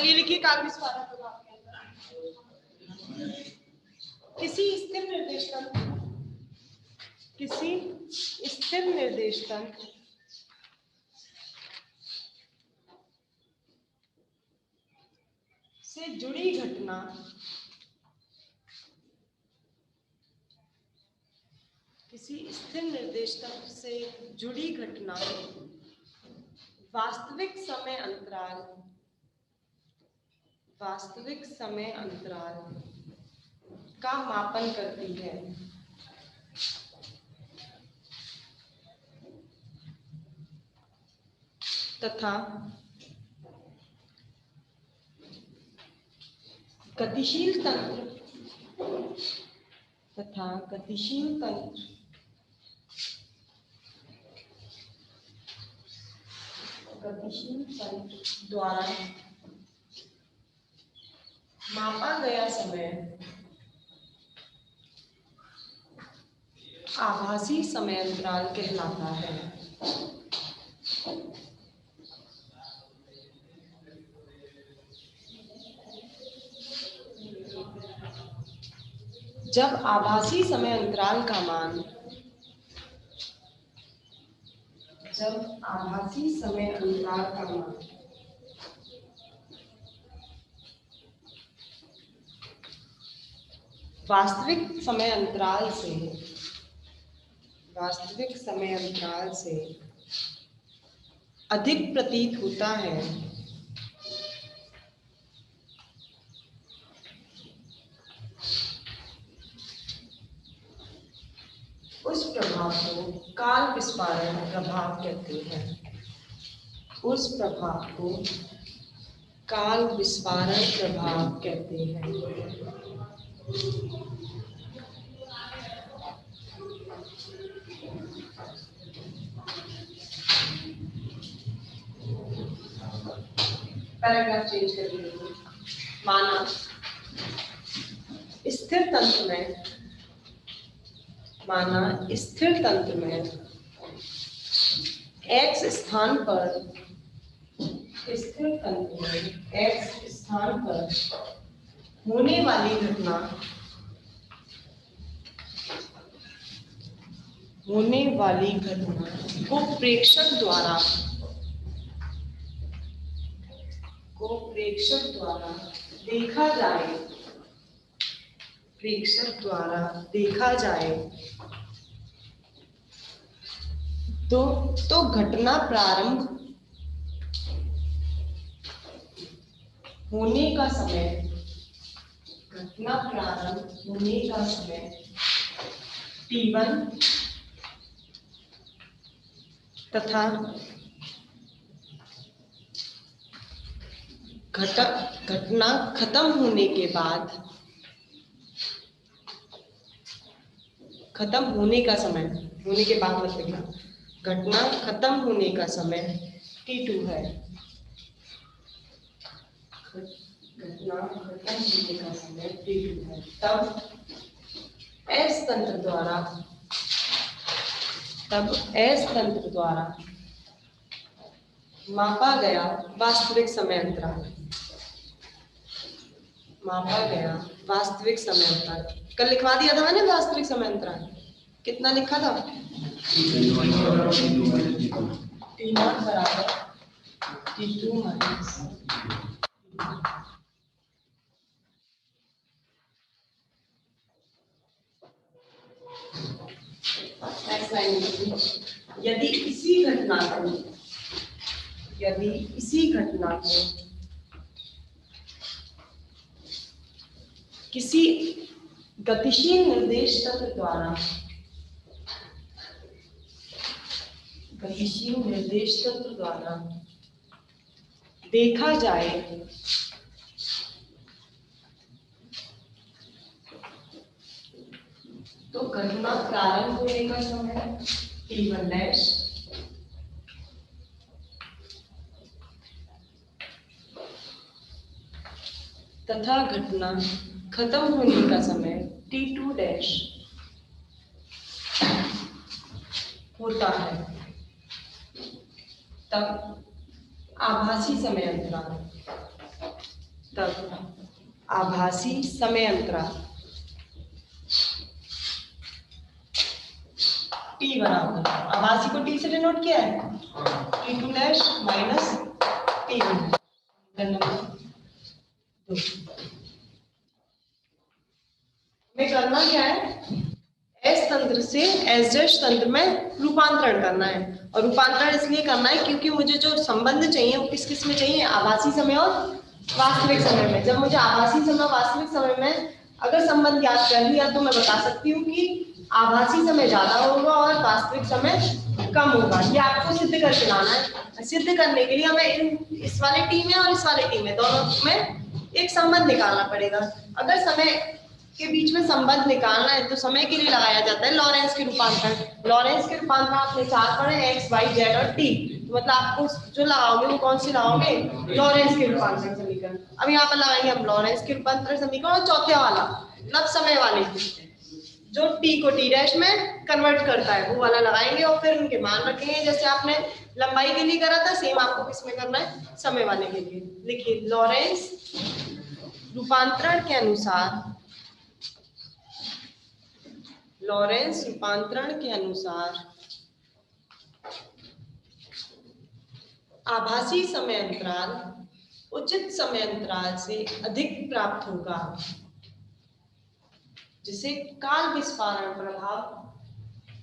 चलिए लिखिए काल विस्फारक प्रभाव के अंतराल। किसी स्थिर निर्देश तंत्र से जुड़ी घटना किसी स्थिर निर्देश तंत्र से जुड़ी घटना वास्तविक समय अंतराल का मापन करती है तथा गतिशील तंत्र द्वारा मापा गया समय आभासी समय अंतराल कहलाता है। जब आभासी समय अंतराल का मान वास्तविक समय अंतराल से अधिक प्रतीत होता है उस प्रभाव को काल विस्फारण प्रभाव कहते हैं। पैराग्राफ चेंज कर दीजिए। माना स्थिर तंत्र में x स्थान पर होने वाली घटना को प्रेक्षक द्वारा देखा जाए तो घटना प्रारंभ होने का समय t1 तथा घटना खत्म होने के बाद मतलब घटना खत्म होने का समय t2 है। तब S तंत्र द्वारा मापा गया वास्तविक समय अंतराल कल लिखवा दिया था मैंने। वास्तविक समय अंतराल कितना लिखा था? T0 बराबर T2 माइनस यदि इसी घटना को किसी गतिशील निर्देश तंत्र द्वारा देखा जाए तो घटना प्रारंभ होने का समय t1 डैश तथा घटना खत्म होने का समय t2 डैश होता है। तब आभासी समय अंतराल तक आभासी समय अंतराल टी बराबर, आभासी को टी से डिनोट किया है, T2 डैश माइनस T1 में करना क्या है, एस तंत्र से एस डैश तंत्र में रूपांतरण करना है। और रूपांतरण इसलिए करना है क्योंकि मुझे जो संबंध चाहिए वो किस किस में चाहिए, आभासी समय और वास्तविक समय में। जब मुझे आभासी समय वास्तविक समय में अगर संबंध ज्ञात कर लिया तो मैं बता सकती हूँ कि आभासी समय ज्यादा होगा और वास्तविक समय कम होगा। ये आपको सिद्ध करके लाना है। सिद्ध करने के लिए हमें इस वाले टी में और इस वाले टी में दोनों में एक संबंध निकालना पड़ेगा। अगर समय के बीच में संबंध निकालना है तो समय के लिए लगाया जाता है लॉरेंस के रूपांतरण। लॉरेंस के रूपांतरण आपने चार पढ़े, एक्स वाई जेड और टी, तो मतलब आपको जो लगाओगे वो कौन सी लगाओगे, लॉरेंस के रूपांतरण समीकरण। अब यहाँ पर लगाएंगे हम लॉरेंस के रूपांतरण समीकरण और चौथे वाला मतलब समय वाले जो टी को टी डैश में कन्वर्ट करता है वो वाला लगाएंगे और फिर उनके मान रखेंगे। जैसे आपने लंबाई के लिए करा था सेम आपको किसमें करना है, समय वाले के लिए। लिखिए लॉरेंस रूपांतरण के अनुसार, लॉरेंस रूपांतरण के अनुसार आभासी समय अंतराल उचित समय अंतराल से अधिक प्राप्त होगा, जिसे काल विस्फारण प्रभाव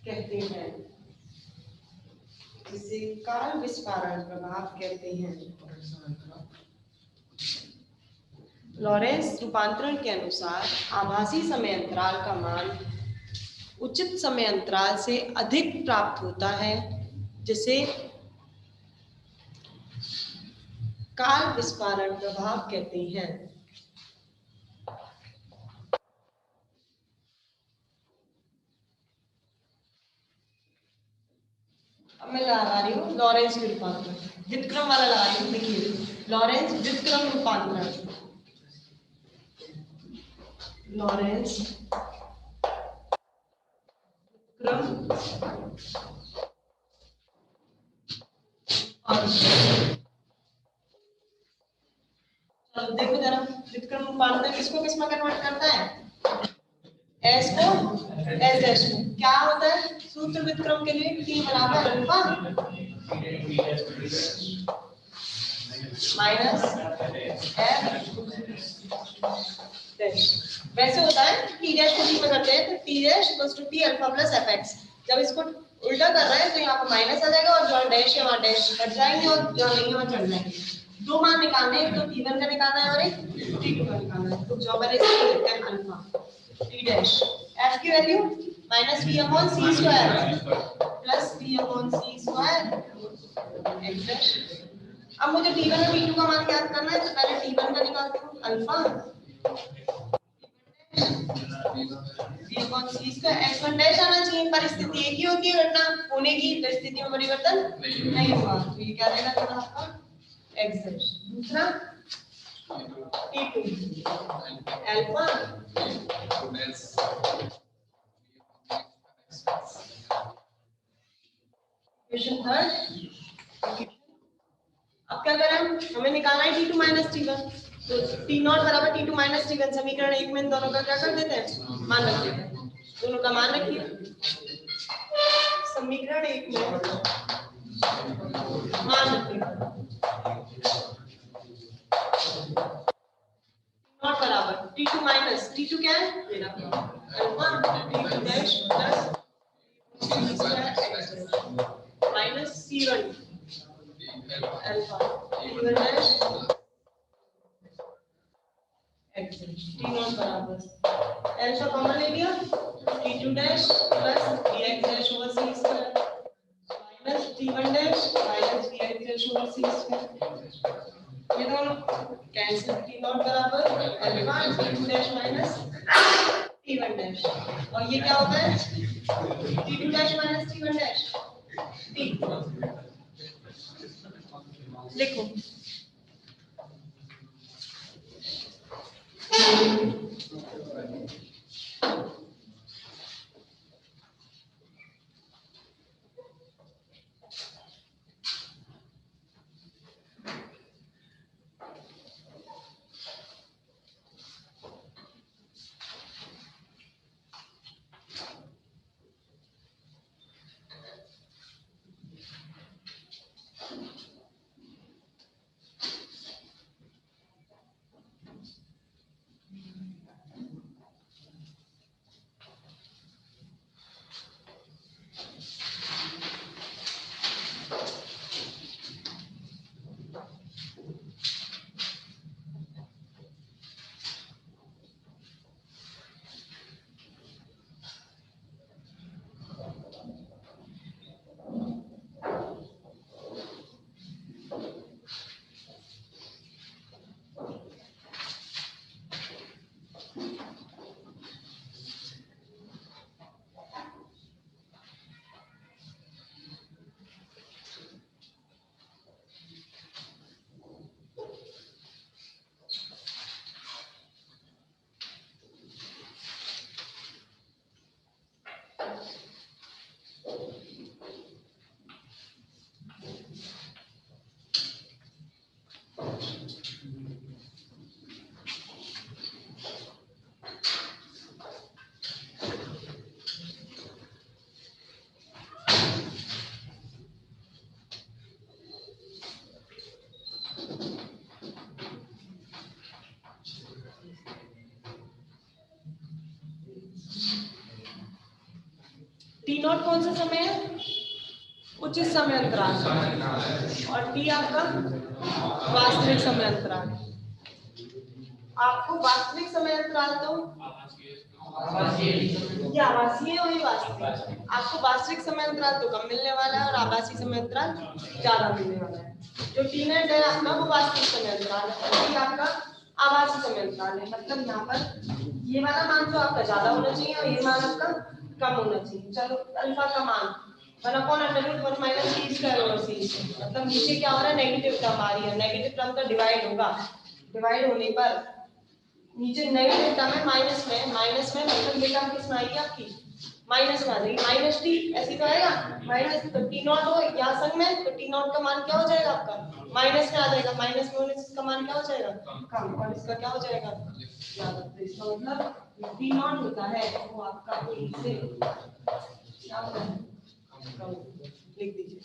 कहते हैं, जिसे काल विस्फारण प्रभाव कहते हैं। लॉरेंस रूपांतरण के अनुसार आभासी समय अंतराल का मान उचित समय अंतराल से अधिक प्राप्त होता है, जिसे काल विस्फारण प्रभाव कहते हैं। अब मैं लगा रही हूँ लॉरेंस के रूपांतरण, व्युत्क्रम वाला लगा रही हूँ। देखिए लॉरेंस व्युत्क्रम रूपांतरण, लॉरेंस व्युत्क्रम चलो देखो जरा, व्युत्क्रम रूपांतरण किसको किसमें कन्वर्ट करता है, एस को एस डैश में। क्या होता है सूत्र व्युत्क्रम के लिए, टी बराबर अल्फा माइनस एफ डैश। वैसे होता है टी डैश को टी में करते हैं तो T dash equals to T alpha plus F X. जब इसको उल्टा कर रहे हैं तो यहाँ पर माइनस आ जाएगा और जो डैश है वहाँ डैश कट जाएंगे और जो नहीं है वहाँ चढ़ जाएंगे। दो मान निकालने हैं, तो टी1 का निकालना है और एक टी2 का निकालना है। तो जो मैंने इसको लिखा है अल्फा टी डैश, एफ की value minus V upon C square plus V upon C square X dash. अब मुझे टी1 और टी2 का मान ज्ञात करना है तो पहले टी1 का निकालती हूँ, alpha V upon C square x1 dash आना चाहिए, पर स्थिति एक ही होती है, घटना होने की स्थिति में परिवर्तन नहीं होगा। तो ये क्या रहेगा थोड़ा आपका x डैश। दूसरा t2 अल्फा इक्वेशन थर्ड। अब क्या करें, हमें निकालना है t2 माइनस t1, तो t0 बराबर t2 माइनस t1। समीकरण एक में इन दोनों का क्या कर देते हैं, मान रख देते हैं। दोनों का मान रखिए, समीकरण एक में मान रखिए नॉट बराबर t2 माइनस t2 क्या है मेरा alpha t2 dash plus c square minus c1 alpha t1 dash x t0 बराबर अल्फा कॉमन ले लिया t2 dash plus dx dash over c square minus t1 dash minus dx dash over c square. ये दोनों cancel, t0 बराबर alpha t2 dash minus t1 dash, और ये क्या होता है t2 dash minus t1 dash t। लिखो T not कौन सा समय है? उचित समय अंतराल, और टी आपका वास्तविक समय अंतराल। आपको वास्तविक समय अंतराल तो या आभासीय और ये वास्तविक, आपको वास्तविक समय अंतराल तो कम मिलने वाला है और आभासी समय अंतराल ज्यादा मिलने वाला है। जो टी नेट है आपका वो वास्तविक समय अंतराल है और ये आपका आभासी समय अंतराल है। मतलब यहाँ पर ये वाला मान जो आपका ज्यादा होना चाहिए और ये मान आपका कम होना चाहिए। चलो अल्फा का मान 1/√1 माइनस टी स्क्वायर ओवर सी, मतलब नीचे क्या हो रहा है, नेगेटिव टर्म आ रही है, नेगेटिव टर्म का डिवाइड होगा, डिवाइड होने पर नीचे नेगेटिव टर्म है माइनस में मतलब ये टर्म किसमें आएगी आपकी माइनस में आ जाएगी, माइनस टी ऐसी तो आएगा माइनस, तो टी नॉट हो यहाँ संग में तो टी नॉट का मान क्या हो जाएगा आपका माइनस में आ जाएगा, माइनस में होने से इसका मान क्या हो जाएगा कम, और इसका क्या हो जाएगा ज्यादा। तो इसका मतलब टी नॉट होता है वो आपका से क्या होता है कम, लिख दीजिए।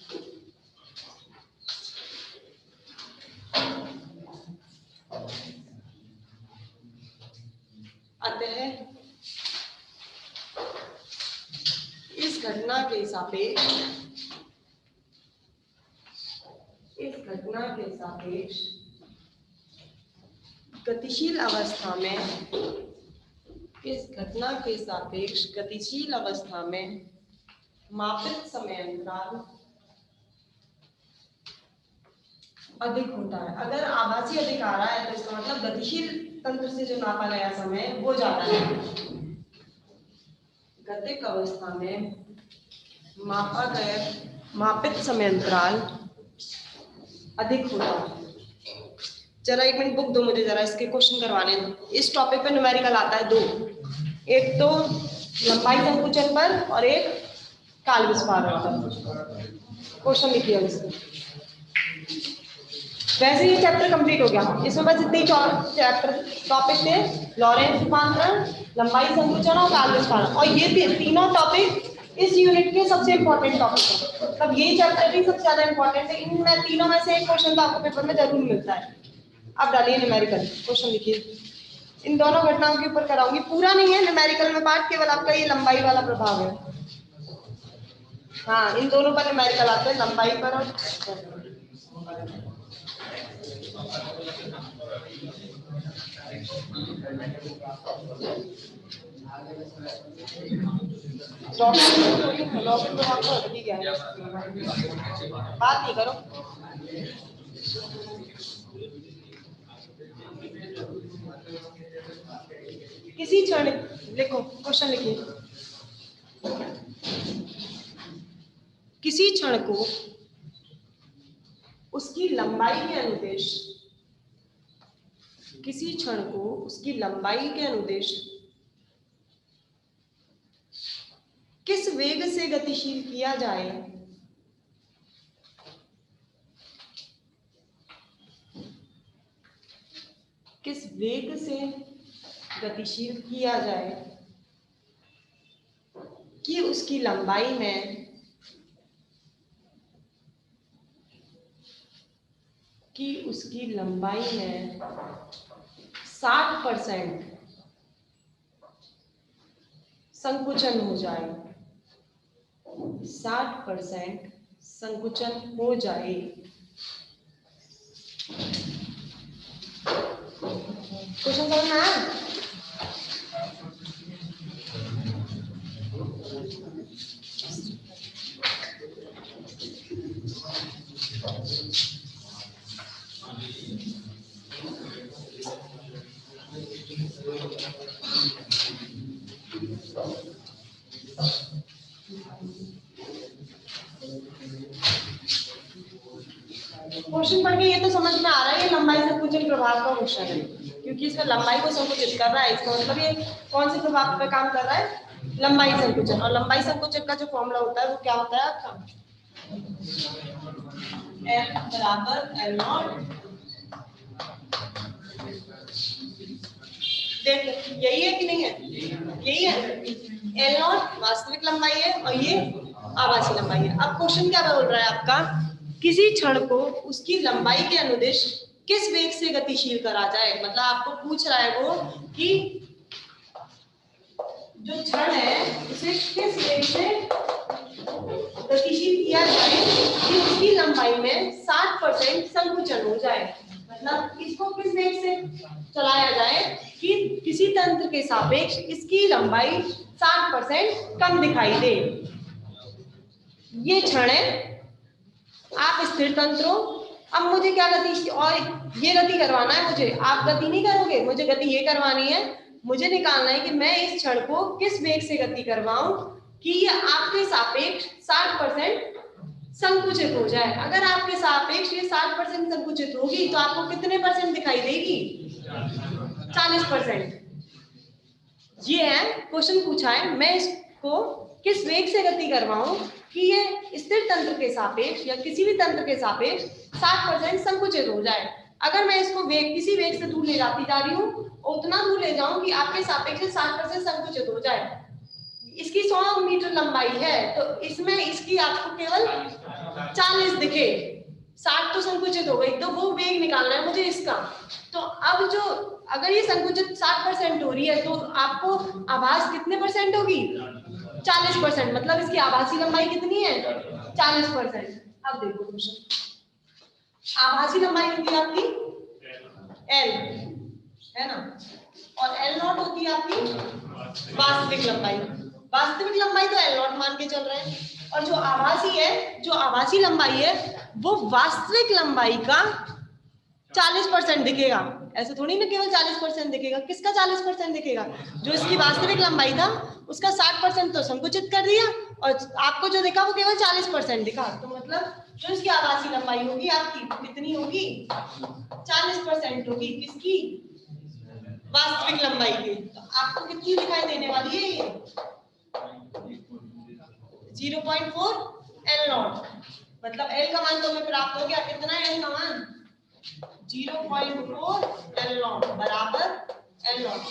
अतः इस घटना के सापेक्ष गतिशील अवस्था में मापित समय अंतराल अधिक होता है। अगर आभासी अधिक आ रहा है तो इसका मतलब गतिशील तंत्र से जो नापा गया समय वो ज्यादा है। गतिक अवस्था में मापा गया मापित समय अंतराल अधिक होता है। जरा एक मिनट बुक दो मुझे, जरा इसके क्वेश्चन करवाने दो। इस टॉपिक पे न्यूमेरिकल आता है दो, एक तो लंबाई संकुचन पर और एक काल विस्फारण पर। क्वेश्चन लिखिए इसमें। वैसे ये चैप्टर कंप्लीट हो गया, इसमें बस इतने चैप्टर टॉपिक थे, लॉरेंट रूपांतरण, लंबाई संकुचन और काल विस्फारण, और ये तीनों टॉपिक इस यूनिट के सबसे इंपॉर्टेंट टॉपिक है। तब ये चैप्टर भी सबसे ज्यादा इंपॉर्टेंट है। इनमें तीनों में से एक क्वेश्चन तो आपको पेपर में जरूर मिलता है। अब डालिए न्यूमेरिकल, क्वेश्चन लिखिए। इन दोनों घटनाओं के ऊपर कराऊंगी, पूरा नहीं है न्यूमेरिकल में पार्ट, केवल आपका ये लंबाई वाला प्रभाव है। हाँ, इन दोनों पर न्यूमेरिकल आते हैं, लंबाई पर और बात नहीं करो। किसी क्षण लिखो, क्वेश्चन लिखिए। किसी क्षण को उसकी लंबाई के अनुदेश, किसी क्षण को उसकी लंबाई के अनुदेश किस वेग से गतिशील किया जाए, किस वेग से गतिशील किया जाए कि उसकी लंबाई में कि उसकी लंबाई में 60% संकुचन हो जाए, 60% संकुचन हो जाए। क्वेश्चन समझ में आया? क्वेश्चन पढ़ के ये तो समझ में आ रहा है ये लंबाई संकुचन प्रभाव का क्वेश्चन है, क्योंकि इसमें लंबाई को संकुचित कर रहा है। इसका मतलब ये कौन से प्रभाव पे काम कर रहा है, लंबाई संकुचन। और लंबाई संकुचन का जो फॉर्मूला होता है वो क्या होता है आपका, F बराबर L नॉट। देख यही है कि नहीं है, यही है। L नॉट वास्तविक लंबाई है और ये आभासी लंबाई है। अब क्वेश्चन क्या बोल रहा है आपका, किसी क्षण को उसकी लंबाई के अनुदिश किस वेग से गतिशील करा जाए। मतलब आपको पूछ रहा है वो कि जो क्षण है उसे किस वेग से गतिशील किया जाए कि उसकी लंबाई में 60% संकुचन हो जाए। मतलब इसको किस वेग से चलाया जाए कि किसी तंत्र के सापेक्ष इसकी लंबाई 60% कम दिखाई दे। ये क्षण है, आप स्थिर तंत्र हो। अब मुझे क्या गति, और ये गति करवाना है मुझे, आप गति नहीं करोगे, मुझे गति ये करवानी है। मुझे निकालना है कि मैं इस क्षण को किस वेग से गति करवाऊं कि ये आपके सापेक्ष 60% संकुचित हो जाए। अगर आपके सापेक्ष ये 60% संकुचित होगी तो आपको कितने परसेंट दिखाई देगी? 40%। ये है क्वेश्चन पूछा है, मैं इसको किस वेग से गति करवाऊं कि ये स्थिर तंत्र के सापेक्ष या किसी भी तंत्र के सापेक्ष 60% संकुचित हो जाए। अगर मैं इसको वेग किसी वेग से दूर ले जाती जा रही हूँ, उतना दूर ले जाऊं कि आपके सापेक्ष 60% संकुचित हो जाए। इसकी 100 मीटर लंबाई है तो इसमें इसकी आपको केवल 40 दिखे, 60 तो संकुचित हो गई, तो वो वेग निकालना है मुझे इसका। तो अब जो अगर ये संकुचित 60% हो रही है तो आपको आभास कितने परसेंट होगी? 40%। मतलब इसकी आभासी लंबाई कितनी है? 40%। अब देखो क्वेश्चन, आभासी लंबाई होती है आपकी L, है ना, और L नॉट होती है आपकी वास्तविक लंबाई। वास्तविक लंबाई तो L नॉट मान के चल रहे हैं, और जो आभासी है, जो आभासी लंबाई है वो वास्तविक लंबाई का 40% दिखेगा। ऐसे थोड़ी ना केवल 40% दिखेगा। किसका 40% दिखेगा? जो इसकी वास्तविक लंबाई था उसका 60% तो संकुचित कर दिया और आपको जो दिखा वो केवल 40% दिखा। तो मतलब जो इसकी आभासी लंबाई होगी आपकी कितनी होगी? 40% होगी। किसकी? वास्तविक लंबाई की। तो आपको कितनी दिखाई देने वाली है ये? 0.4 L नॉट। मतलब L का मान तो हमें प्राप्त हो गया। कितना है L का मान? 0.4 L नॉट बराबर L नॉट।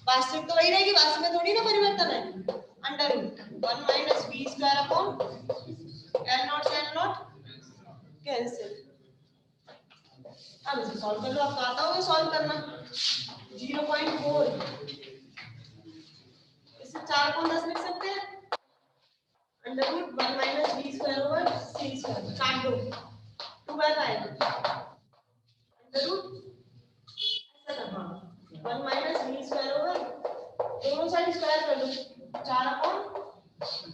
वास्तविक तो वही रहेगी, वास्तविक में थोड़ी ना परिवर्तन है। Under root 1 minus v square upon L naught से L नॉट कैंसिल। अब इसे सॉल्व कर लो, आपको आता होगा सॉल्व करना। 0.4 इसे 4 को 10 लिख सकते हैं। Under root 1 minus v square over c square, काट दो 2 by 5 under root 1 minus v square over, दोनों साइड स्क्वायर कर दो, 4 upon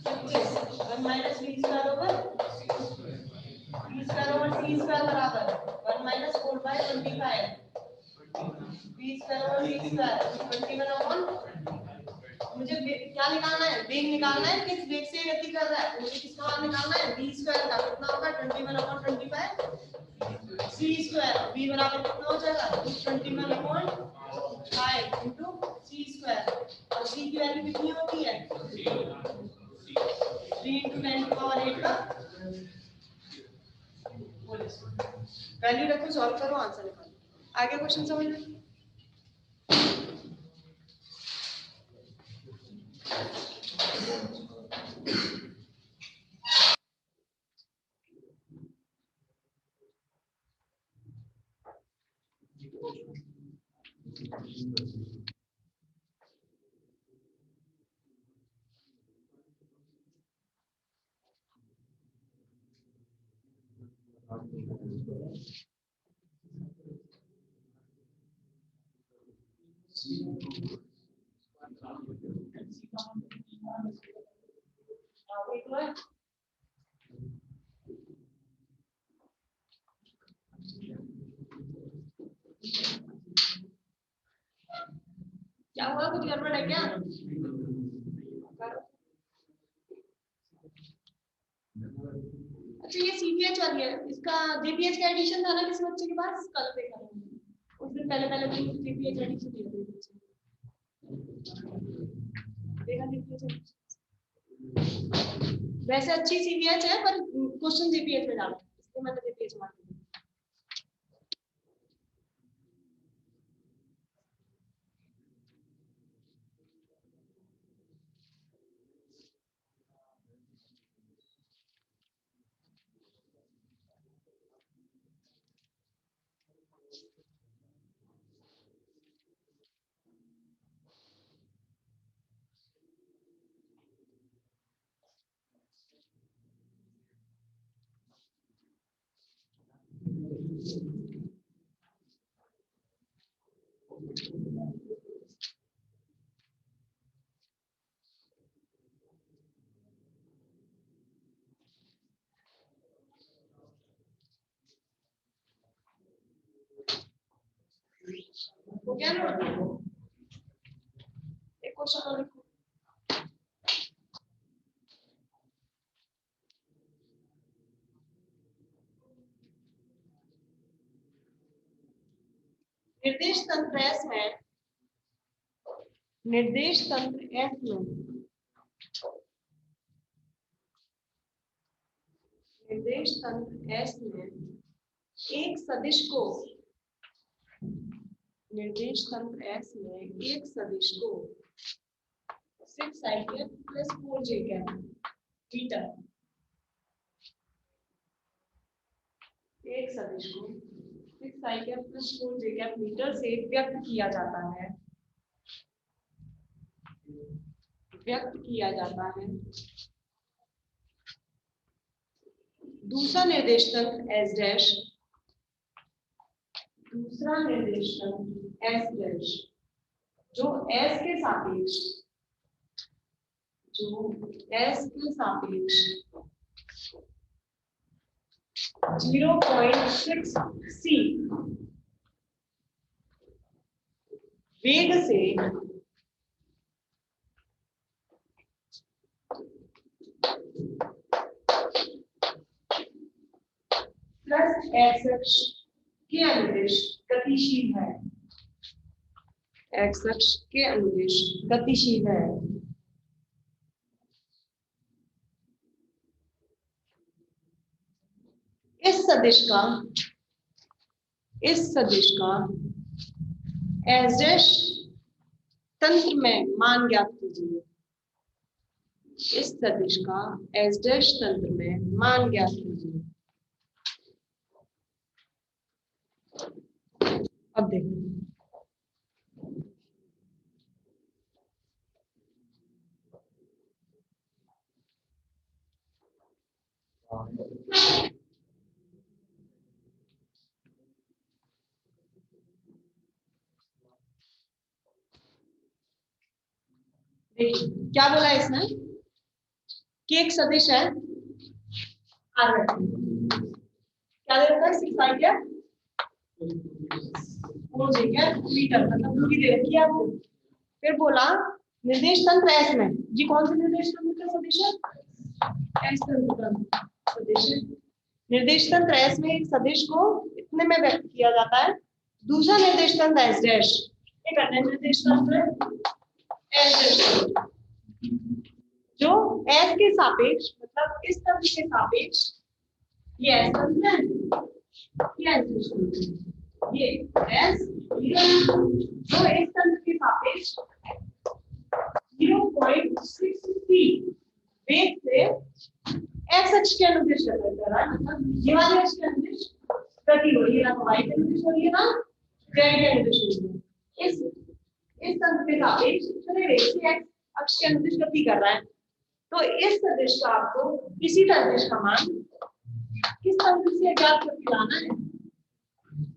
25 1 minus v square over v square over c square बराबर 1 minus 4 by 25 v square over c square 21 upon. मुझे क्या निकालना है? वेग निकालना है, किस वेग से गति कर रहा है। मुझे किसका मान निकालना है? v स्क्वायर का। कितना होगा? 21 अपॉन 25 c स्क्वायर। v बराबर कितना हो जाएगा? 21 अपॉन 5 इनटू c स्क्वायर। और c की वैल्यू कितनी होती है? 3 इनटू 10 की पावर 8 का वैल्यू रखो, सॉल्व करो, आंसर निकालो। आगे क्वेश्चन समझ में? क्या हुआ? कुछ गड़बड़ है क्या? अच्छा, ये सीपीएच वाली है, इसका जीपीएच का एडिशन था ना किसी बच्चे के पास? कल देखा मैंने, उस दिन पहले जीपीएच एडिशन दिया था बच्चे। देखा जीपीएच? वैसे अच्छी सीपीएच है पर क्वेश्चन जीपीएच में डाला, इसलिए मैंने जीपीएच मार दिया। हो गया ना? एक क्वेश्चन और लिखो। निर्देश तंत्र एस में, निर्देश तंत्र एस में, निर्देश तंत्र एस में एक सदिश को, निर्देश तंत्र एस में एक सदिश को 6i plus 4j मीटर, एक सदिश को 6i plus 4j मीटर से व्यक्त किया जाता है, व्यक्त किया जाता है। दूसरा निर्देश तंत्र एस डैश, दूसरा निर्देश तंत्र एस डैश जो एस के सापेक्ष, जो एस के सापेक्ष 0.6 c वेग से प्लस एक्स अक्ष के अनुदिश गतिशील है, एक्स अक्ष के अनुदिश गतिशील है। इस सदिश का एस डैश तंत्र में मान ज्ञात कीजिए, इस सदिश का एस डैश तंत्र में मान ज्ञात कीजिए। अब देखो देखिए क्या बोला इसने कि एक सदिश है R क्या दे रखा है 6i क्या मीटर, मतलब दूरी दे रखी है आपको। फिर बोला निर्देश तंत्र एस में, ये कौन सा निर्देश तंत्र का सदिश है? एस तंत्र का सदिश है। निर्देश तंत्र एस में एक सदिश को इतने में व्यक्त किया जाता है। दूसरा निर्देश तंत्र एस डैश, ये करना है निर्देश तंत्र एस डैश जो एस के सापेक्ष, मतलब इस तंत्र के सापेक्ष, ये एस तंत्र है, ये एस ये एस जो इस तंत्र के सापेक्ष 0.6 वेग से एक्स अक्ष के अनुदिश कर रहा है, मतलब ये वाले अक्ष के अनुदिश गति हो रही है, ना वाई के अनुदिश हो रही है ना जेड के अनुदिश हो रही है। इस तंत्र के सापेक्ष इतने वेग से एक्स अक्ष के अनुदिश गति कर रहा है। तो इस सदिश का आपको इसी सदिश का मान किस तंत्र से ज्ञात करके लाना है?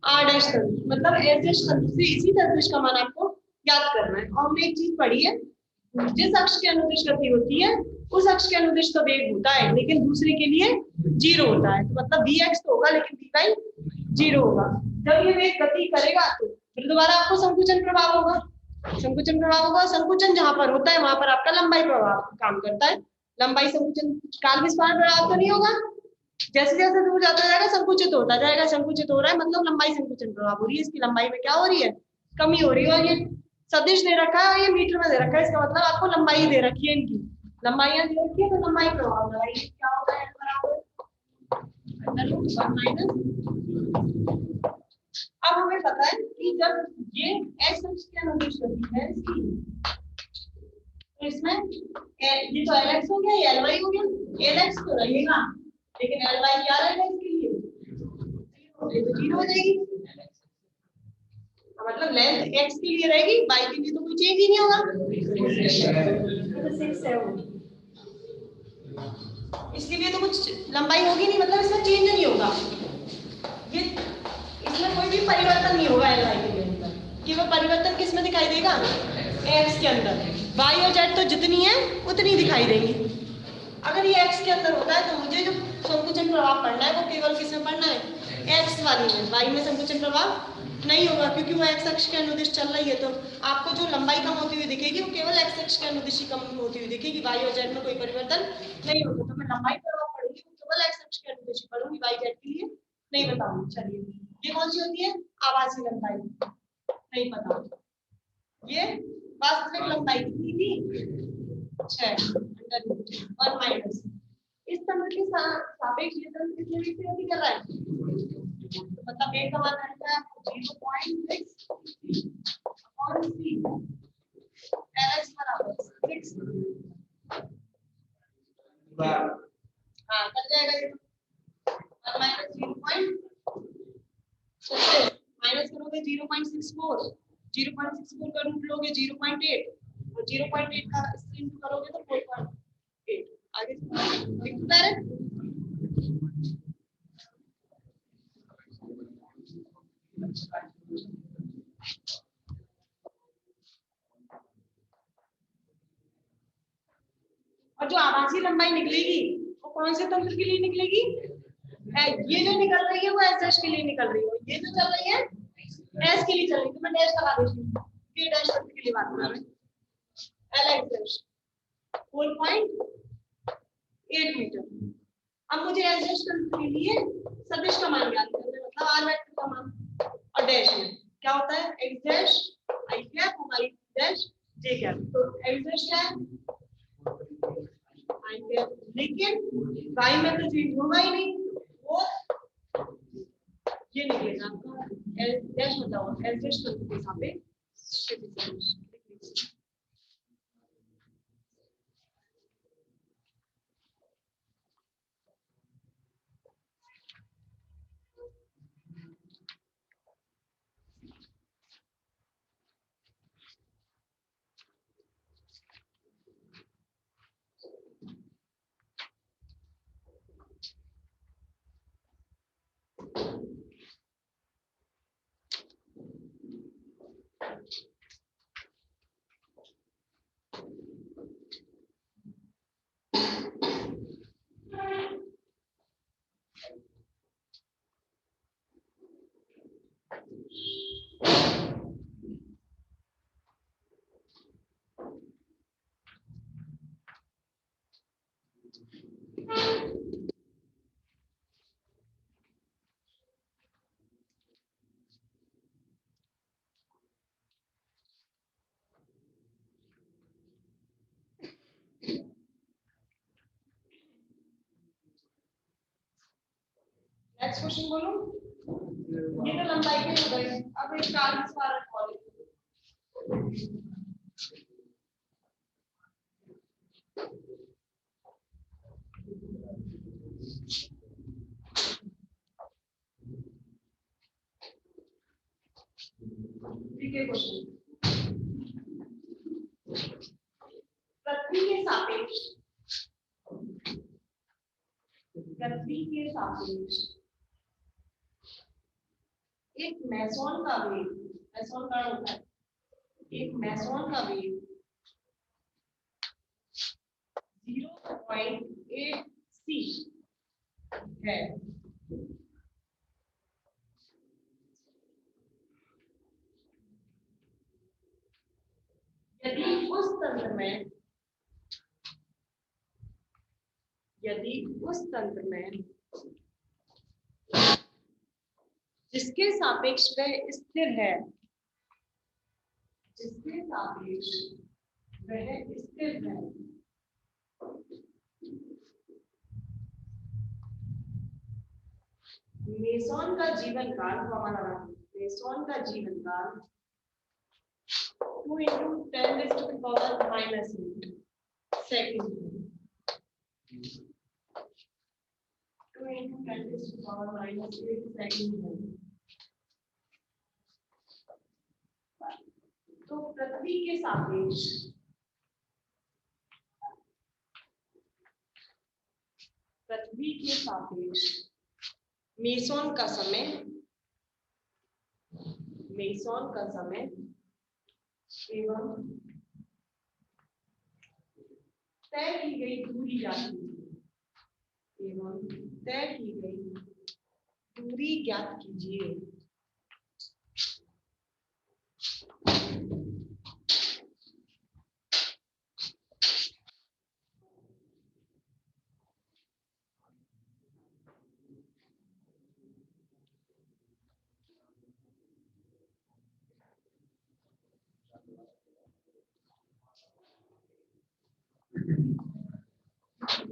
आर डैश तंत्र, मतलब एस डैश तंत्र से इसी सदिश का मान आपको ज्ञात करना है। और हमने एक चीज पढ़ी है, जिस अक्ष के अनुदिश गति होती है उस अक्ष के अनुदिश तो वेग होता है, लेकिन दूसरे के लिए 0 होता है। तो मतलब vx तो होगा लेकिन vy 0 होगा। जब ये वेग गति करेगा तो फिर दोबारा आपको संकुचन प्रभाव होगा, संकुचन प्रभाव होगा। संकुचन जहां पर होता है वहां पर आपका लंबाई प्रभाव काम करता है। लंबाई संकुचन काल विस्तार प्रभाव तो नहीं होगा, जैसे जैसे दूर जाता जाएगा संकुचित होता जाएगा। संकुचित हो रहा है मतलब लंबाई संकुचन प्रभाव हो रही है, इसकी लंबाई में क्या हो रही है? कमी हो रही है। और ये सदिश दे रखा है और ये मीटर में दे रखा है, इसका मतलब आपको लंबाई दे रखी है, इनकी लंबाइयां दे रखी है। तो लंबाई प्रभाव लगाइए, क्या होगा L बराबर √1 माइनस। अब हमें पता है कि जब ये x अक्ष के अनुदिश गति है इसकी, तो इसमें ये तो Lx हो गया, ये Ly हो गया। Lx तो रहेगा लेकिन Ly क्या रहेगा इसके लिए? 0 हो जाएगी। मतलब लेंथ x के लिए रहेगी, y के लिए तो कोई चेंज ही नहीं होगा। तो 6 है वो, इसके लिए तो कुछ लंबाई होगी नहीं, मतलब इसमें चेंज नहीं होगा। ये इसमें कोई भी परिवर्तन नहीं होगा Ly के अंदर। केवल परिवर्तन किस में दिखाई देगा? x के अंदर। y और z तो जितनी है उतनी दिखाई देंगी। अगर ये x के अंदर होता है तो मुझे जो संकुचन प्रभाव पढ़ना है वो केवल किसमें पढ़ना है, x वाली में। y में संकुचन प्रभाव नहीं होगा क्योंकि वो x अक्ष के अनुदिश चल रही है, तो आपको जो लंबाई कम होती हुई दिखेगी वो केवल x अक्ष के अनुदिश ही कम होती हुई दिखेगी, y और z में कोई परिवर्तन नहीं होगा। तो मैं लंबाई प्रभाव पढ़ूंगी वो केवल x अक्ष के अनुदिश ही पढ़ूंगी, y z के लिए नहीं बताऊंगी। चलिए ये कौन सी होती है, आभासी लंबाई, नहीं पता। ये वास्तविक लंबाई कितनी थी, 6 और माइनस इस तंत्र के सापेक्ष ये तंत्र कितने में गति कर रहा है, मतलब एक का मान आता है 0.6 और c lx बराबर 6। हाँ कर जाएगा ये, और माइनस 0.6 माइनस करोगे 0.64, 0.64 का रूट लोगे 0.8 और 0.8 का स्क्रीन करोगे तो 4.8। आगे दिखता है। और जो आभासी लंबाई निकलेगी वो कौन से तंत्र के लिए निकलेगी, ये जो निकल रही है वो एस के लिए निकल रही है, ये जो चल रही है एस के लिए चल रही है, तो मैं डैश लगा देती हूँ, के डैश तंत्र के लिए बात कर रहे हैं। L X dash 4.8 metre. अब मुझे एस डैश तंत्र के लिए सदिश का मान ज्ञात करना है, मतलब आर वेक्टर का मान, और डैश में क्या होता है, एक्स डैश आई कैप और वाई डैश जे कैप। तो एक्स डैश क्या है आई कैप, लेकिन वाई में तो चेंज होगा ही नहीं, वो ये निकलेगा आपका एल डैश मतलब एल डैश तंत्र के सापेक्ष। नेक्स्ट क्वेश्चन बोलो। ये तो लंबाई के हो गए, अब एक 40 वाला कॉल। ठीक है क्वेश्चन, पृथ्वी के सापेक्ष, पृथ्वी के सापेक्ष एक मेसोन का वेग, मेसोन का होता है एक मेसोन का वेग 0.8 c है। यदि उस तंत्र में, यदि उस तंत्र में जिसके सापेक्ष वह स्थिर है, जिसके सापेक्ष वह स्थिर है, मेसोन का जीवन काल, मेसोन का जीवन काल 2 × 10⁻⁻8 सेकंड, 2 × 10⁻⁻8 सेकंड है। तो पृथ्वी के सापेक्ष, पृथ्वी के सापेक्ष मेसोन का समय, मेसोन का समय एवं तय की गई दूरी ज्ञात कीजिए एवं तय की गई दूरी ज्ञात कीजिए।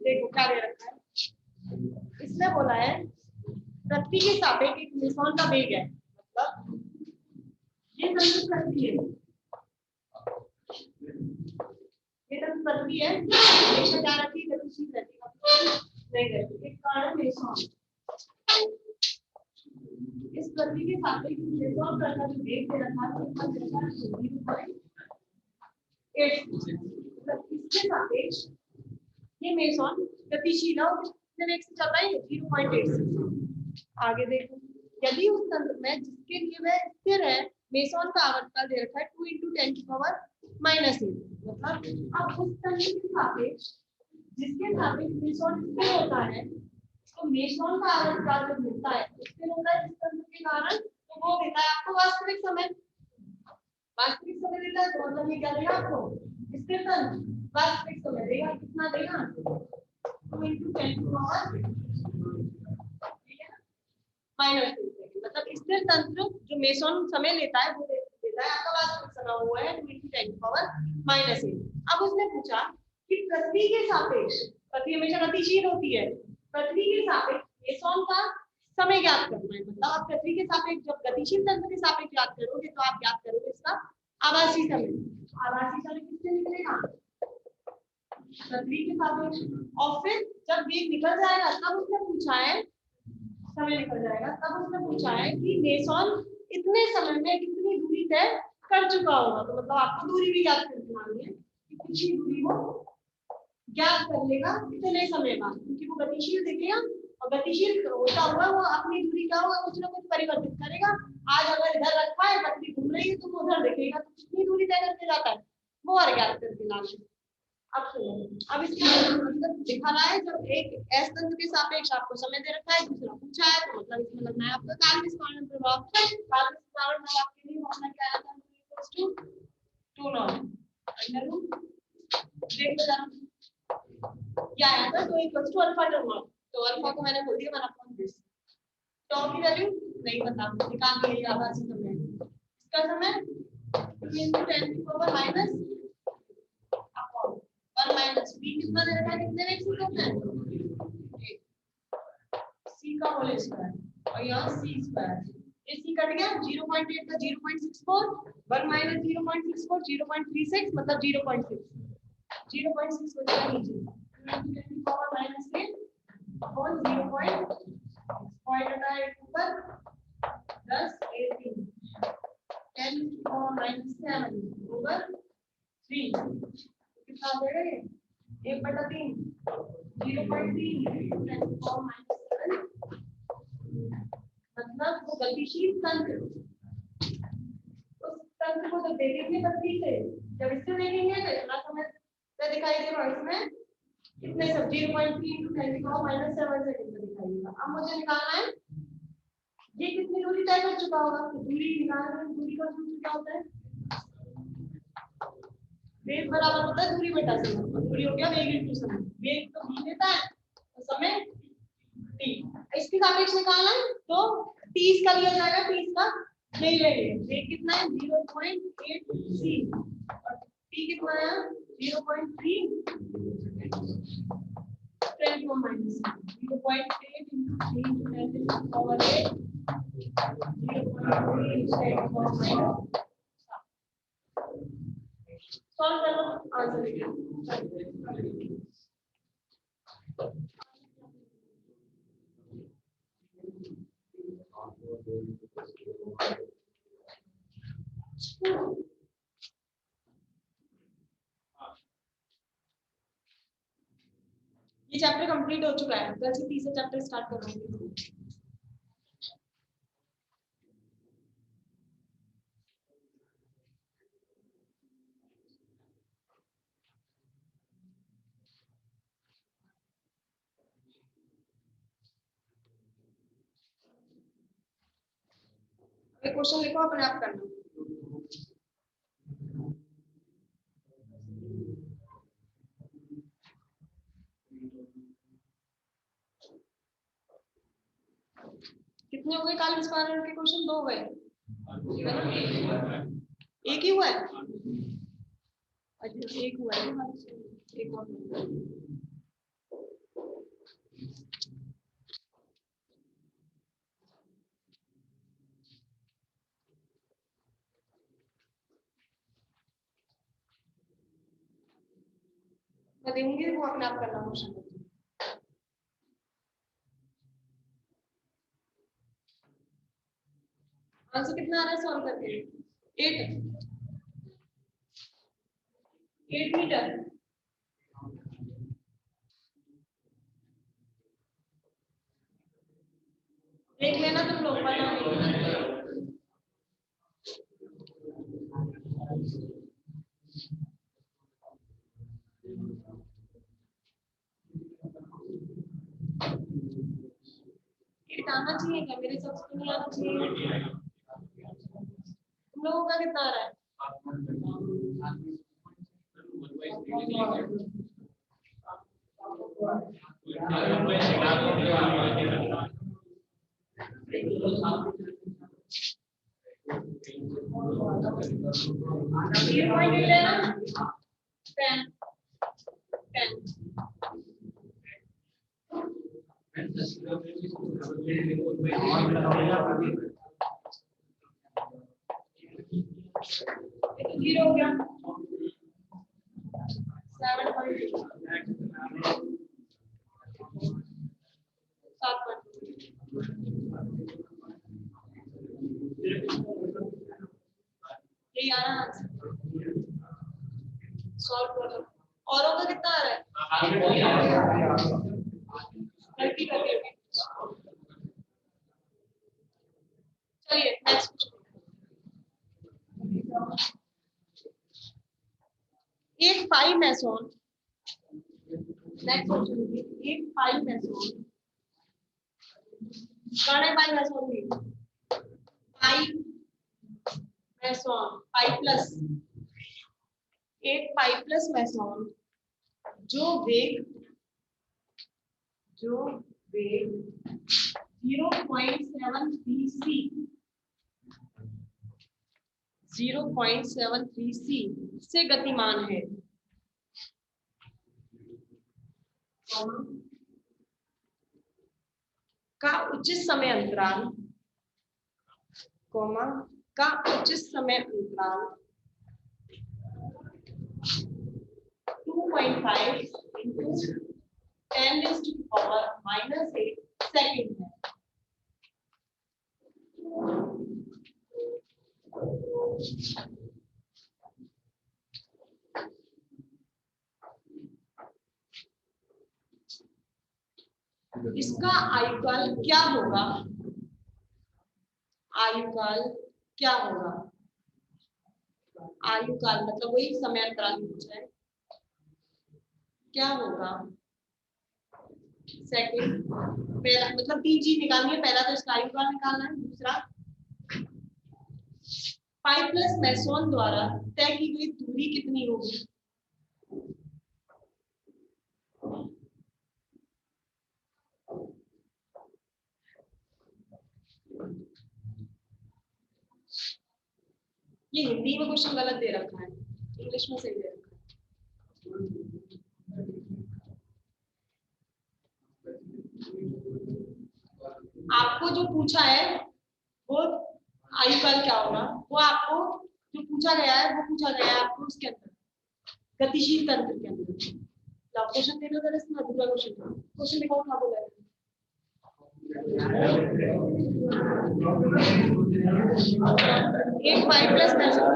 देखो क्या दे रखा है, इसने बोला है पृथ्वी के सापेक्ष एक मेसॉन का वेग है, मतलब ये तंत्र पृथ्वी है, ये तंत्र पृथ्वी है, हमेशा क्या रहती है, गतिशील रहती है, नहीं रहती, एक कारण मेसॉन इस पृथ्वी के सापेक्ष मेसॉन का जो वेग दे रखा है उसका जैसा 0.8 इसके सापेक्ष ये मेसॉन गतिशील है और कितने वेग से चल रहा है 0.8 से। आगे देखो, यदि उस तंत्र में जिसके लिए वह स्थिर है मेसॉन का आवर्तकाल दे रखा है 2 × 10⁻⁻8, मतलब अब उस तंत्र के सापेक्ष जिसके सापेक्ष मेसॉन स्थिर होता है तो मेसॉन का आवर्तकाल जब मिलता है स्थिर होता है जिस तंत्र के कारण, तो वो देता है आपको वास्तविक समय देता है, तो मतलब ये क्या देगा आपको स्थिर तंत्र वास्तविक समय देगा, कितना देगा 2 × 10⁻⁻8, मतलब स्थिर तंत्र जो मेसॉन समय लेता है वो देता है आपका वास्तविक समय हुआ है 2 × 10⁻⁸। अब उसने पूछा कि पृथ्वी के सापेक्ष, पृथ्वी हमेशा गतिशील होती है, पृथ्वी के सापेक्ष मेसॉन का समय ज्ञात करना है, मतलब आप पृथ्वी के सापेक्ष जब गतिशील तंत्र के सापेक्ष ज्ञात करोगे तो आप ज्ञात करोगे इसका आभासी समय, आभासी समय किससे निकलेगा पृथ्वी के सापेक्ष, और फिर जब वेग निकल जाएगा तब उसने पूछा है समय निकल जाएगा, तब उसने पूछा है कि मेसॉन इतने समय में कितनी दूरी तय कर चुका होगा, तो मतलब आपको दूरी भी ज्ञात करके मालूम है कि कितनी दूरी वो ज्ञात कर लेगा कितने समय बाद, क्योंकि वो गतिशील दिखेगा और गतिशील होता हुआ वो अपनी दूरी क्या होगा कुछ ना कुछ परिवर्तित करेगा। आज अगर इधर रखा है पृथ्वी घूम रही है तो वो उधर दिखेगा, तो कितनी दूरी तय करके जाता है वो और ज्ञात करके लाना। अब सुनो, अब इसके मतलब दिखा रहा है जब एक एस तंत्र के सापेक्ष आपको समय दे रखा है, दूसरा पूछा है, तो मतलब इसमें लगना है आपका काल्पनिक कारण प्रभाव। काल्पनिक कारण प्रभाव के लिए फॉर्मूला क्या आता है, 2 नॉट अंडर रूट देखो जरा क्या आया था, तो equals to alpha two naught, तो अल्फा को मैंने बोल दिया 1/this, टॉ की वैल्यू नहीं पता, निकाल लिए आभासी समय, इसका समय 2 × 10⁻⁻1 b कितना दे रखा है, कितने वेग से करना है c का होल स्क्वायर और यहाँ c स्क्वायर, ये c कट गया 0.8 का 0.64 1 - 0.64 0.36 मतलब 0.6 0.6 हो जाएगा नीचे 10⁻⁻8 और 0.6 पॉइंट हटा है ऊपर 10 18 10⁻⁻7 ओवर 3 कितना हो जाएगा ये 1/3 0.3 10⁻⁻7, मतलब वो गतिशील तंत्र उस तंत्र को जब देखेंगे पृथ्वी से, जब इससे देखेंगे तो इतना समय दिखाई देगा, इसमें कितने सब 0.3 × 10⁻⁻7 सेकंड दिखाई देगा। अब मुझे निकालना है ये कितनी दूरी तय कर चुका होगा, तो दूरी निकालना है, दूरी का सूत्र क्या होता है वेग बराबर होता है दूरी बटा समय, दूरी हो गया वेग इनटू समय, वेग तो v देता है और समय t, इसके सापेक्ष निकालना है तो 30 का लिया जाएगा, 30 का नहीं लेंगे, वेग कितना है 0.8 c और t कितना है 0.3 10⁻⁻, 0.8 × 3 0.3 सॉल्व करो आंसर ये चैप्टर कंप्लीट हो चुका है, कल से तीसरा चैप्टर स्टार्ट करूंगी। ये क्वेश्चन लिखो, अपने आप करना। कितने हो गए काल विस्फारण के क्वेश्चन? 2 हो गए, एक ही हुआ है? अच्छा, एक हुआ है, एक और मैं देंगे, वो अपने आप करना क्वेश्चन। आंसर कितना आ रहा है सॉल्व करके? 8 मीटर। देख लेना तुम लोग, बना आना चाहिए क्या? मेरे सबसे तो नहीं आना चाहिए। तुम लोगों का कितना आ रहा है? ये पॉइंट ले लेना। 10 0 हो गया। 7.2 ये आना आंसर। सॉल्व करो। औरों का कितना आ रहा है? गलती करके। चलिए नेक्स्ट। एक पाई मैसोन, नेक्स्ट क्वेश्चन, एक पाई मैसोन, कौन है पाई मैसोन भी? पाई मैसोन, पाई प्लस, एक पाई प्लस मैसोन जो वेग 0.73 सी 0.73 सी से गतिमान है, का उचित समय अंतराल, का उचित समय अंतराल 2.5 into 10⁻⁻8 सेकेंड है। इसका आयुकाल क्या होगा? आयुकाल क्या होगा? आयुकाल मतलब वही समय अंतराल पूछा है, क्या होगा? सेकंड, पहला मतलब 3 चीज निकालनी है। पहला तो इसका आयुकाल निकालना है, दूसरा पाई प्लस मैसोन द्वारा तय की गई दूरी कितनी होगी? ये हिंदी में क्वेश्चन गलत दे रखा है, इंग्लिश में सही दे रखा है। आपको जो पूछा है वो आयुकाल क्या होगा, वो आपको जो पूछा गया है वो पूछा गया है आपको उसके अंदर गतिशील तंत्र के अंदर। क्वेश्चन देखो जरा, इसमें अधूरा क्वेश्चन लिखो, क्या बोला है? एक पाई प्लस मैसोन,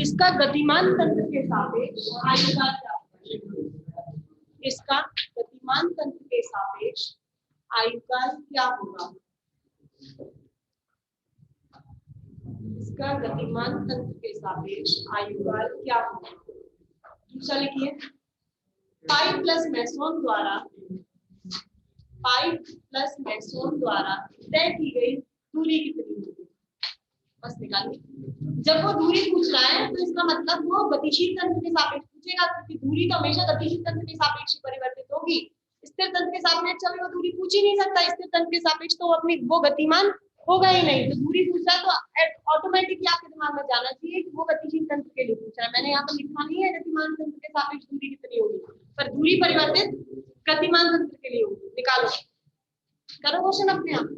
इसका गतिमान तंत्र के सापेक्ष आयुकाल क्या होगा? इसका गतिमान तंत्र के सापेक्ष आयुकाल क्या होगा? इसका गतिमान तंत्र के सापेक्ष आयुकाल क्या होगा? दूसरा लिखिए, पाई प्लस मैसोन द्वारा पाइप प्लस मैक्सिमम द्वारा तय की गई दूरी कितनी होगी, बस निकालिए। जब वो दूरी पूछ रहा है तो इसका मतलब वो गतिशील तंत्र के सापेक्ष पूछेगा, क्योंकि दूरी तो हमेशा गतिशील तंत्र के सापेक्ष परिवर्तित होगी। स्थिर तंत्र के सापेक्ष अभी वो दूरी पूछ ही नहीं सकता, स्थिर तंत्र के सापेक्ष तो अपनी वो गतिमान होगा ही नहीं। तो दूरी पूछ रहा है तो ऑटोमेटिकली आपके दिमाग में जाना चाहिए कि वो गतिशील तंत्र के लिए पूछ रहा है। मैंने यहाँ पर लिखा नहीं है गतिमान तंत्र के सापेक्ष दूरी कितनी होगी, पर दूरी परिवर्तित गतिमान तंत्र के लिए होगी। निकालो, करो क्वेश्चन अपने आप।